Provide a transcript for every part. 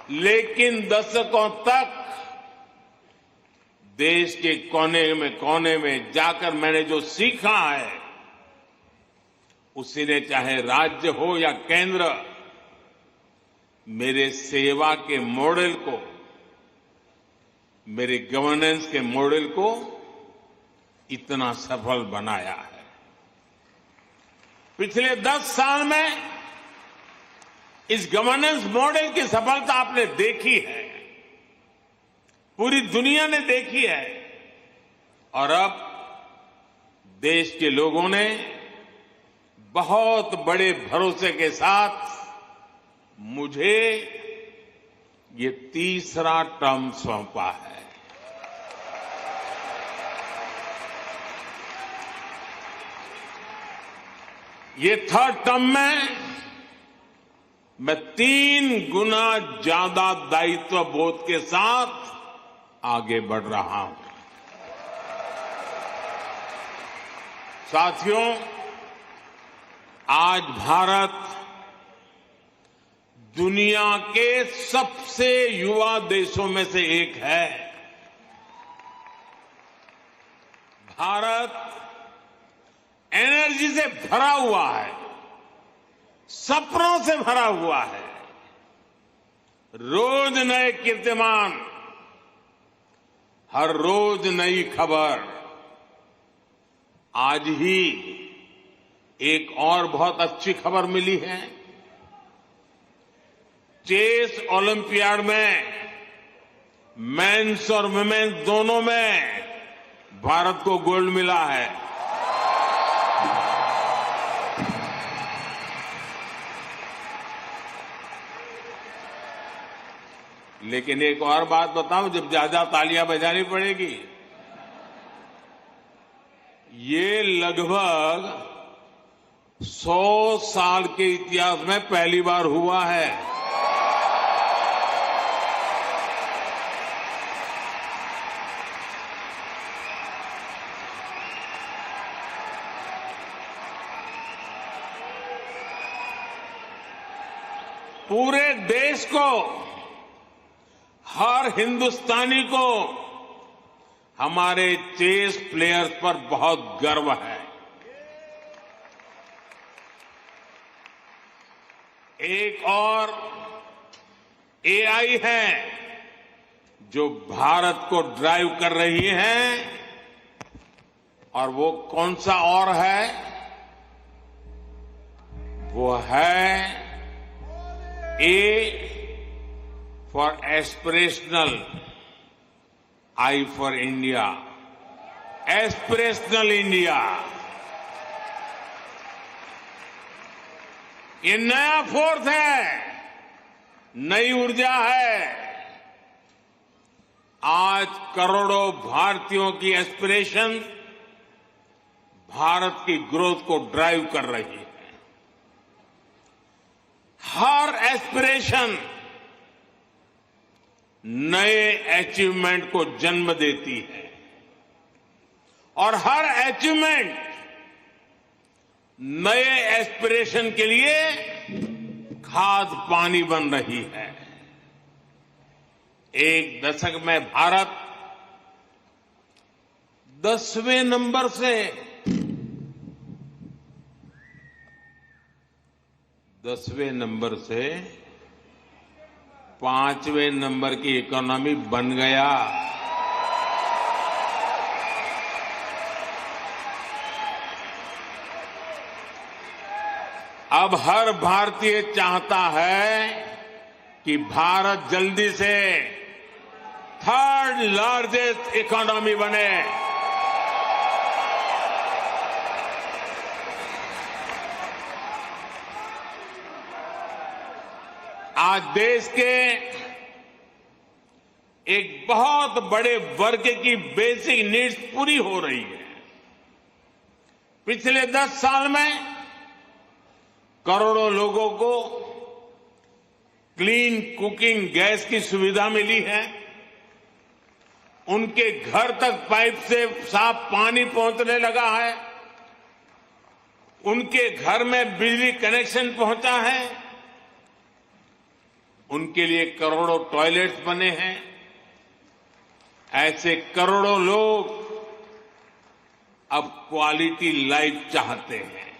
लेकिन दशकों तक देश के कोने में जाकर मैंने जो सीखा है, उसी ने चाहे राज्य हो या केंद्र, मेरे सेवा के मॉडल को, मेरे गवर्नेंस के मॉडल को इतना सफल बनाया है। पिछले 10 साल में इस गवर्नेंस मॉडल की सफलता आपने देखी है, पूरी दुनिया ने देखी है, और अब देश के लोगों ने बहुत बड़े भरोसे के साथ मुझे ये तीसरा टर्म सौंपा है। ये थर्ड टर्म में मैं 3 गुना ज्यादा दायित्व बोध के साथ आगे बढ़ रहा हूं। साथियों, आज भारत दुनिया के सबसे युवा देशों में से एक है। भारत एनर्जी से भरा हुआ है, सपनों से भरा हुआ है। रोज नए कीर्तिमान, हर रोज नई खबर। आज ही एक और बहुत अच्छी खबर मिली है। चेस ओलंपियाड में मेंस और वुमेन्स दोनों में भारत को गोल्ड मिला है। लेकिन एक और बात बताऊं, जब ज्यादा तालियां बजानी पड़ेगी। ये लगभग 100 साल के इतिहास में पहली बार हुआ है। पूरे देश को, हर हिंदुस्तानी को हमारे चेस प्लेयर्स पर बहुत गर्व है। एक और एआई है जो भारत को ड्राइव कर रही है, और वो कौन सा और है? वो है A for aspirational, I for India, aspirational India. ये नया फोर्स है, नई ऊर्जा है। आज करोड़ों भारतीयों की एस्पिरेशन भारत की ग्रोथ को ड्राइव कर रही है। हर एस्पिरेशन नए अचीवमेंट को जन्म देती है, और हर अचीवमेंट नए एस्पिरेशन के लिए खाद पानी बन रही है। एक दशक में भारत 10वें नंबर से 5वें नंबर की इकोनॉमी बन गया। अब हर भारतीय चाहता है कि भारत जल्दी से 3rd लार्जेस्ट इकोनॉमी बने। आज देश के एक बहुत बड़े वर्ग की बेसिक नीड्स पूरी हो रही है। पिछले 10 साल में करोड़ों लोगों को क्लीन कुकिंग गैस की सुविधा मिली है। उनके घर तक पाइप से साफ पानी पहुंचने लगा है। उनके घर में बिजली कनेक्शन पहुंचा है। उनके लिए करोड़ों टॉयलेट्स बने हैं। ऐसे करोड़ों लोग अब क्वालिटी लाइफ चाहते हैं।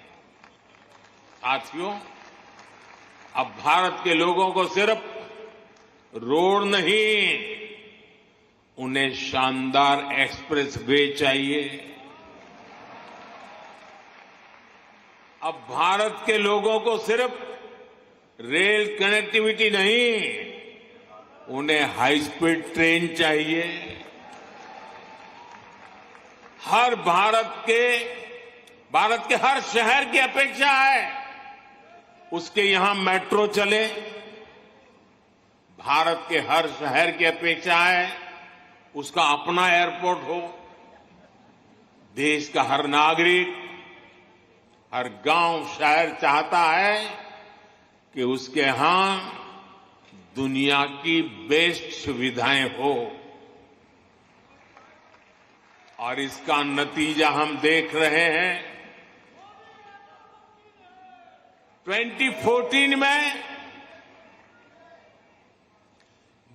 साथियों, अब भारत के लोगों को सिर्फ रोड नहीं, उन्हें शानदार एक्सप्रेस वे चाहिए। अब भारत के लोगों को सिर्फ रेल कनेक्टिविटी नहीं, उन्हें हाई स्पीड ट्रेन चाहिए। भारत के हर शहर की अपेक्षा है उसके यहां मेट्रो चले। भारत के हर शहर की अपेक्षा है उसका अपना एयरपोर्ट हो। देश का हर नागरिक, हर गांव, शहर चाहता है कि उसके यहां दुनिया की बेस्ट सुविधाएं हो। और इसका नतीजा हम देख रहे हैं। 2014 में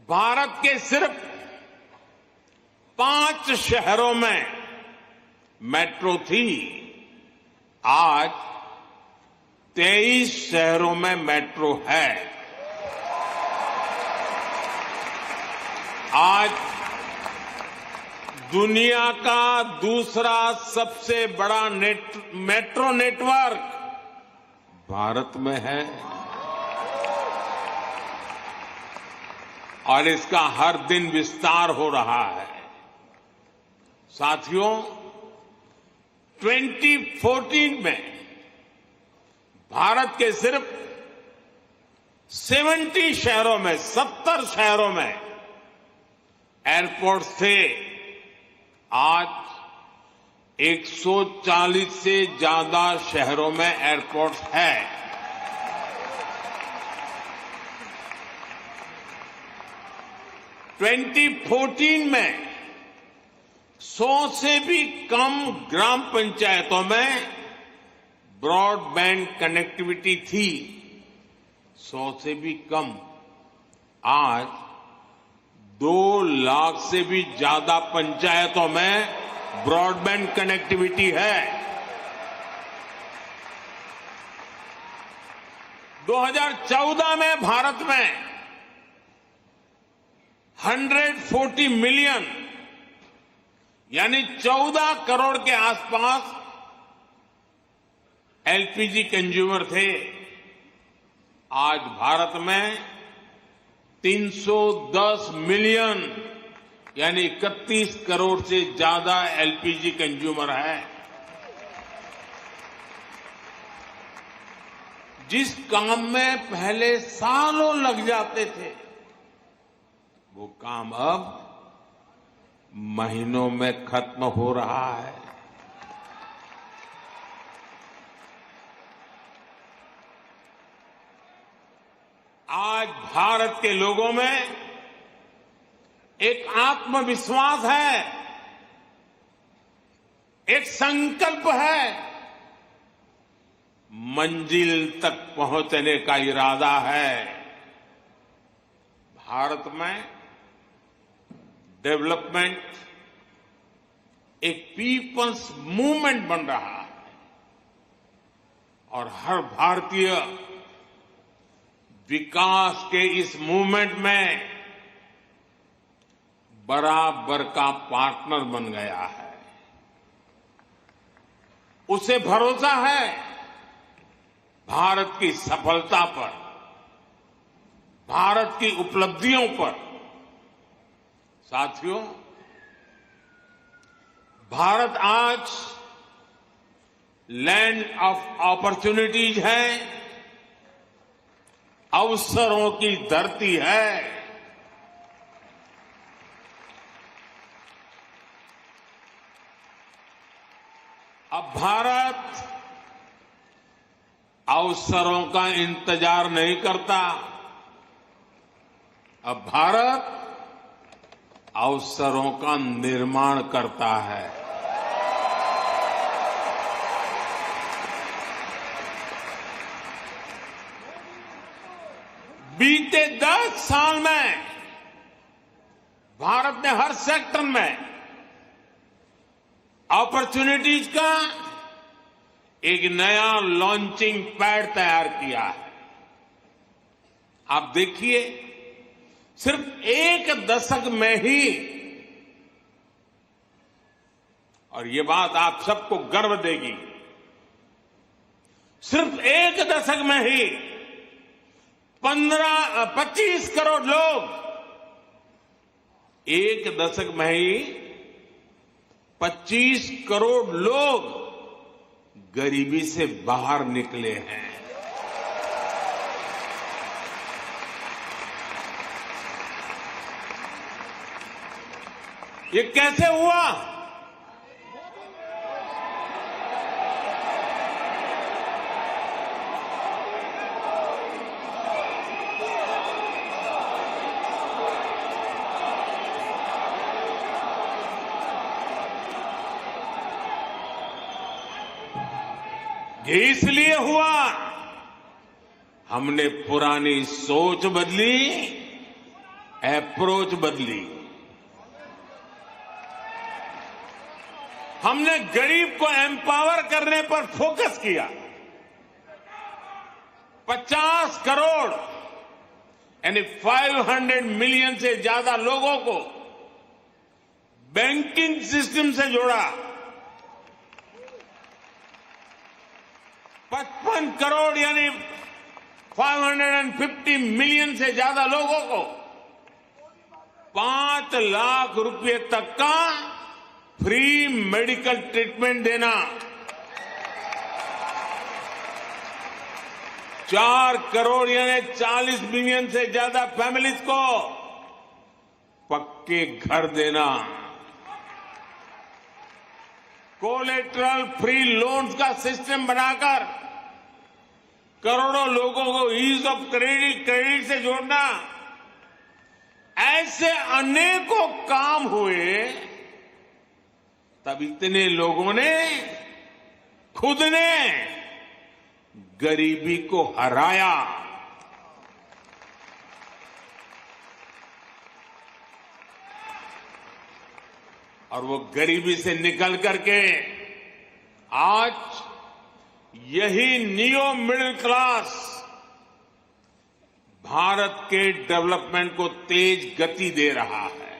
भारत के सिर्फ 5 शहरों में मेट्रो थी। आज 23 शहरों में मेट्रो है। आज दुनिया का दूसरा सबसे बड़ा मेट्रो नेटवर्क भारत में है और इसका हर दिन विस्तार हो रहा है। साथियों, 2014 में भारत के सिर्फ 70 शहरों में, 70 शहरों में एयरपोर्ट थे। आज 140 से ज्यादा शहरों में एयरपोर्ट है। ट्वेंटी 2014 में 100 से भी कम ग्राम पंचायतों में ब्रॉडबैंड कनेक्टिविटी थी। 100 से भी कम। आज 2 लाख से भी ज्यादा पंचायतों में ब्रॉडबैंड कनेक्टिविटी है। 2014 में भारत में 140 मिलियन यानी 14 करोड़ के आसपास एलपीजी कंज्यूमर थे। आज भारत में 310 मिलियन यानी 31 करोड़ से ज्यादा एलपीजी कंज्यूमर है। जिस काम में पहले सालों लग जाते थे, वो काम अब महीनों में खत्म हो रहा है। आज भारत के लोगों में एक आत्मविश्वास है, एक संकल्प है, मंजिल तक पहुंचने का इरादा है। भारत में डेवलपमेंट एक पीपल्स मूवमेंट बन रहा है और हर भारतीय विकास के इस मूवमेंट में बराबर का पार्टनर बन गया है। उसे भरोसा है भारत की सफलता पर, भारत की उपलब्धियों पर। साथियों, भारत आज लैंड ऑफ अपॉर्चुनिटीज है, अवसरों की धरती है। अब भारत अवसरों का इंतजार नहीं करता। अब भारत अवसरों का निर्माण करता है। बीते 10 साल में भारत ने हर सेक्टर में अपॉर्चुनिटीज का एक नया लॉन्चिंग पैड तैयार किया है। आप देखिए, सिर्फ एक दशक में ही, और ये बात आप सबको गर्व देगी, सिर्फ एक दशक में ही 25 करोड़ लोग, एक दशक में ही 25 करोड़ लोग गरीबी से बाहर निकले हैं। ये कैसे हुआ? ये इसलिए हुआ, हमने पुरानी सोच बदली, अप्रोच बदली। हमने गरीब को एम्पावर करने पर फोकस किया। 50 करोड़ यानी 500 मिलियन से ज्यादा लोगों को बैंकिंग सिस्टम से जोड़ा। 55 करोड़ यानी 550 मिलियन से ज्यादा लोगों को 5 लाख रुपए तक का फ्री मेडिकल ट्रीटमेंट देना। 4 करोड़ यानी 40 मिलियन से ज्यादा फैमिलीज को पक्के घर देना। कोलेटरल फ्री लोन्स का सिस्टम बनाकर करोड़ों लोगों को ईज ऑफ क्रेडिट से जोड़ना। ऐसे अनेकों काम हुए, तब इतने लोगों ने खुद ने गरीबी को हराया। और वो गरीबी से निकल करके आज यही नियो मिडिल क्लास भारत के डेवलपमेंट को तेज गति दे रहा है।